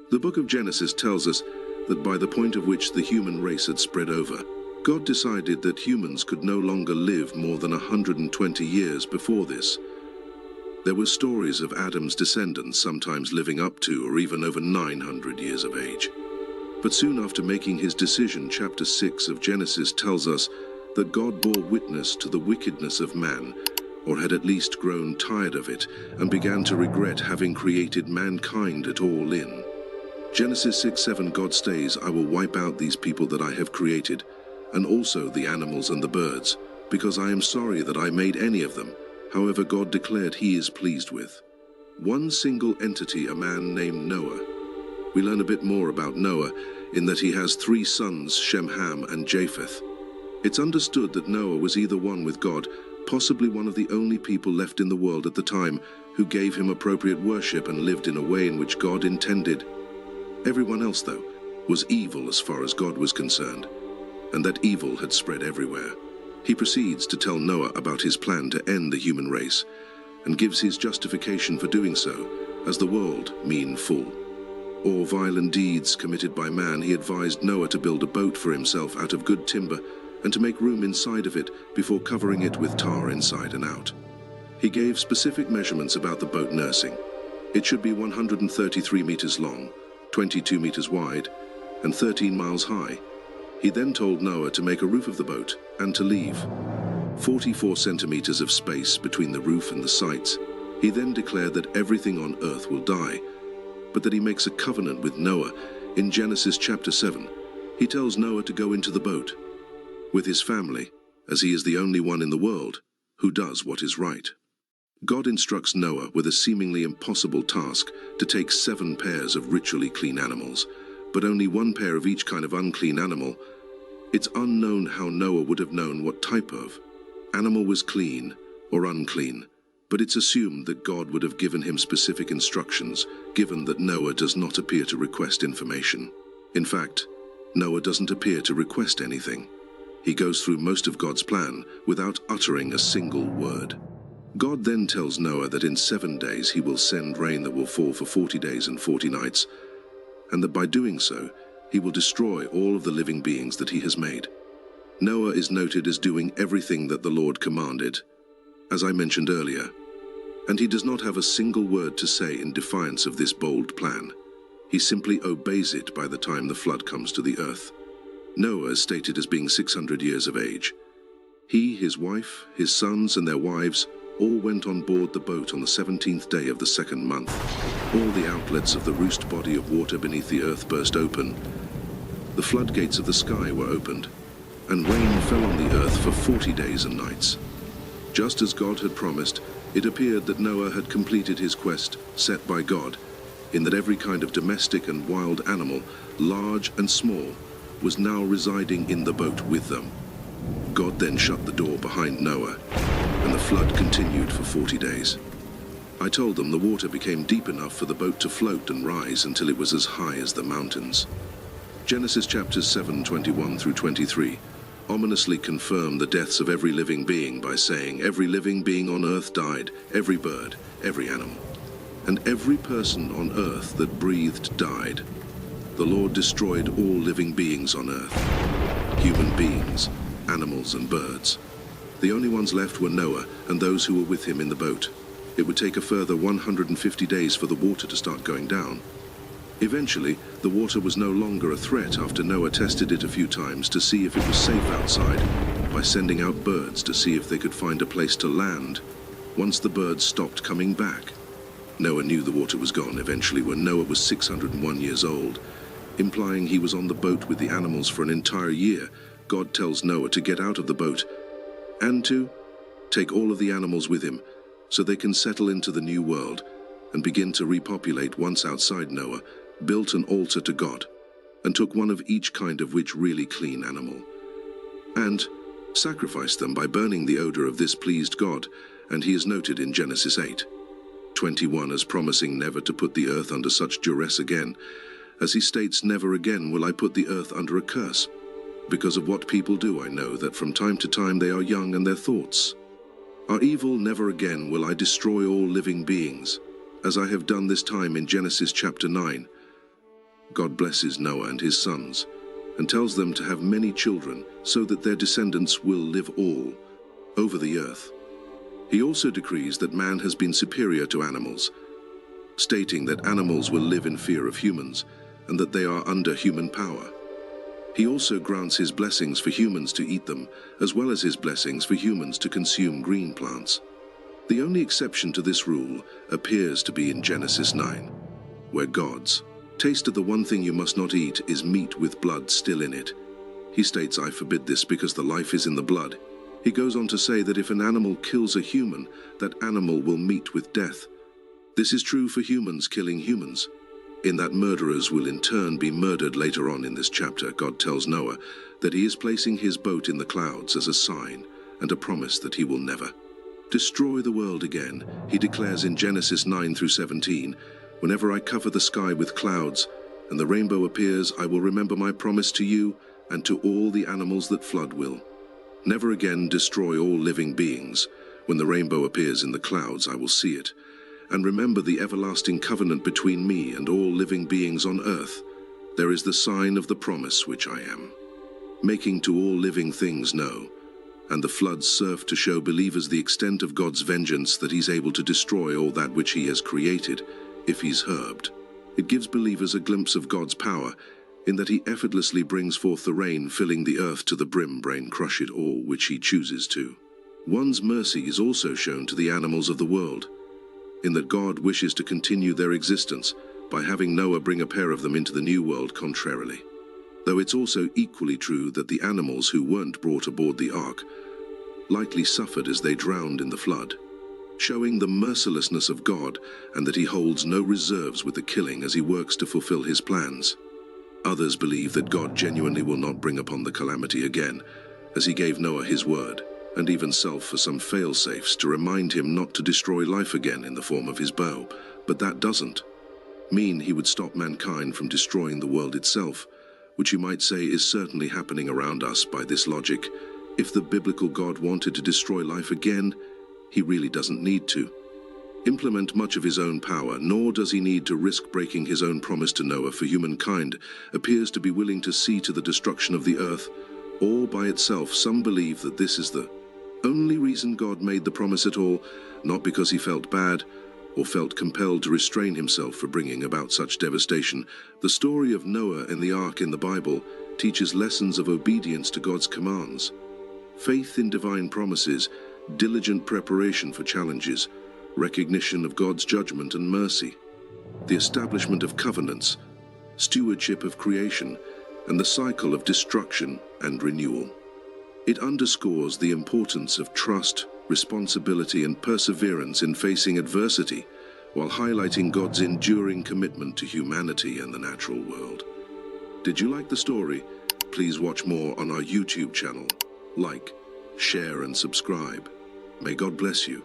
The book of Genesis tells us that by the point at which the human race had spread over, God decided that humans could no longer live more than 120 years before this. There were stories of Adam's descendants sometimes living up to or even over 900 years of age. But soon after making his decision, chapter 6 of Genesis tells us that God bore witness to the wickedness of man, or had at least grown tired of it, and began to regret having created mankind at all in. Genesis 6:7, God states, "I will wipe out these people that I have created, and also the animals and the birds, because I am sorry that I made any of them." However, God declared he is pleased with one single entity, a man named Noah. We learn a bit more about Noah in that he has 3 sons, Shem, Ham, and Japheth. It's understood that Noah was either one with God, possibly one of the only people left in the world at the time who gave him appropriate worship and lived in a way in which God intended. Everyone else, though, was evil as far as God was concerned, and that evil had spread everywhere. He proceeds to tell Noah about his plan to end the human race, and gives his justification for doing so as the world mean full. All violent deeds committed by man, he advised Noah to build a boat for himself out of good timber and to make room inside of it before covering it with tar inside and out. He gave specific measurements about the boat nursing. It should be 133 meters long, 22 meters wide, and 13 miles high. He then told Noah to make a roof of the boat and to leave 44 centimeters of space between the roof and the sides. He then declared that everything on earth will die, but that he makes a covenant with Noah. In Genesis chapter 7, he tells Noah to go into the boat with his family, as he is the only one in the world who does what is right. God instructs Noah with a seemingly impossible task to take 7 pairs of ritually clean animals, but only 1 pair of each kind of unclean animal. It's unknown how Noah would have known what type of animal was clean or unclean, but it's assumed that God would have given him specific instructions, given that Noah does not appear to request information. In fact, Noah doesn't appear to request anything. He goes through most of God's plan without uttering a single word. God then tells Noah that in 7 days he will send rain that will fall for 40 days and 40 nights, and that by doing so, he will destroy all of the living beings that he has made. Noah is noted as doing everything that the Lord commanded, as I mentioned earlier, and he does not have a single word to say in defiance of this bold plan. He simply obeys it by the time the flood comes to the earth. Noah is stated as being 600 years of age. He, his wife, his sons, and their wives all went on board the boat on the 17th day of the 2nd month. All the outlets of the roost body of water beneath the earth burst open. The floodgates of the sky were opened, and rain fell on the earth for 40 days and nights. Just as God had promised, it appeared that Noah had completed his quest set by God, in that every kind of domestic and wild animal, large and small, was now residing in the boat with them. God then shut the door behind Noah, and the flood continued for 40 days. I told them the water became deep enough for the boat to float and rise until it was as high as the mountains. Genesis chapters 7:21 through 23 ominously confirm the deaths of every living being by saying, "Every living being on earth died, every bird, every animal, and every person on earth that breathed died." The Lord destroyed all living beings on earth, human beings, animals, and birds. The only ones left were Noah and those who were with him in the boat. It would take a further 150 days for the water to start going down. Eventually, the water was no longer a threat after Noah tested it a few times to see if it was safe outside by sending out birds to see if they could find a place to land. Once the birds stopped coming back, Noah knew the water was gone eventually when Noah was 601 years old, implying he was on the boat with the animals for an entire year. God tells Noah to get out of the boat and to take all of the animals with him so they can settle into the new world and begin to repopulate. Once outside, Noah built an altar to God and took one of each kind of which really clean animal and sacrificed them by burning. The odor of this pleased God, and he is noted in Genesis 8:21 as promising never to put the earth under such duress again, as he states, "Never again will I put the earth under a curse. Because of what people do, I know that from time to time they are young and their thoughts are evil. Never again will I destroy all living beings, as I have done this time." In Genesis chapter 9, God blesses Noah and his sons, and tells them to have many children so that their descendants will live all over the earth. He also decrees that man has been superior to animals, stating that animals will live in fear of humans and that they are under human power. He also grants his blessings for humans to eat them, as well as his blessings for humans to consume green plants. The only exception to this rule appears to be in Genesis 9, where God's taste of the one thing you must not eat is meat with blood still in it. He states, I forbid this because the life is in the blood. He goes on to say that if an animal kills a human, that animal will meet with death. This is true for humans killing humans, in that murderers will in turn be murdered. Later on in this chapter, God tells Noah that he is placing his boat in the clouds as a sign and a promise that he will never destroy the world again. He declares in Genesis 9 through 17, whenever I cover the sky with clouds and the rainbow appears, I will remember my promise to you and to all the animals that flood will never again destroy all living beings. When the rainbow appears in the clouds, I will see it, and remember the everlasting covenant between me and all living beings on earth. There is the sign of the promise which I am making to all living things know. And the floods serve to show believers the extent of God's vengeance, that he's able to destroy all that which he has created, if he's herbed. It gives believers a glimpse of God's power, in that he effortlessly brings forth the rain, filling the earth to the brim, brain crush it all which he chooses to. One's mercy is also shown to the animals of the world, in that God wishes to continue their existence by having Noah bring a pair of them into the new world contrarily. Though it's also equally true that the animals who weren't brought aboard the ark likely suffered as they drowned in the flood, showing the mercilessness of God and that he holds no reserves with the killing as he works to fulfill his plans. Others believe that God genuinely will not bring upon the calamity again, as he gave Noah his word, and even self for some fail-safes to remind him not to destroy life again in the form of his bow. But that doesn't mean he would stop mankind from destroying the world itself, which you might say is certainly happening around us. By this logic, if the biblical God wanted to destroy life again, he really doesn't need to implement much of his own power, nor does he need to risk breaking his own promise to Noah, for humankind appears to be willing to see to the destruction of the earth all by itself. Some believe that this is the only reason God made the promise at all, not because he felt bad or felt compelled to restrain himself for bringing about such devastation. The story of Noah and the ark in the Bible teaches lessons of obedience to God's commands, faith in divine promises, diligent preparation for challenges, recognition of God's judgment and mercy, the establishment of covenants, stewardship of creation, and the cycle of destruction and renewal. It underscores the importance of trust, responsibility, and perseverance in facing adversity, while highlighting God's enduring commitment to humanity and the natural world. Did you like the story? Please watch more on our YouTube channel. Like, share, and subscribe. May God bless you.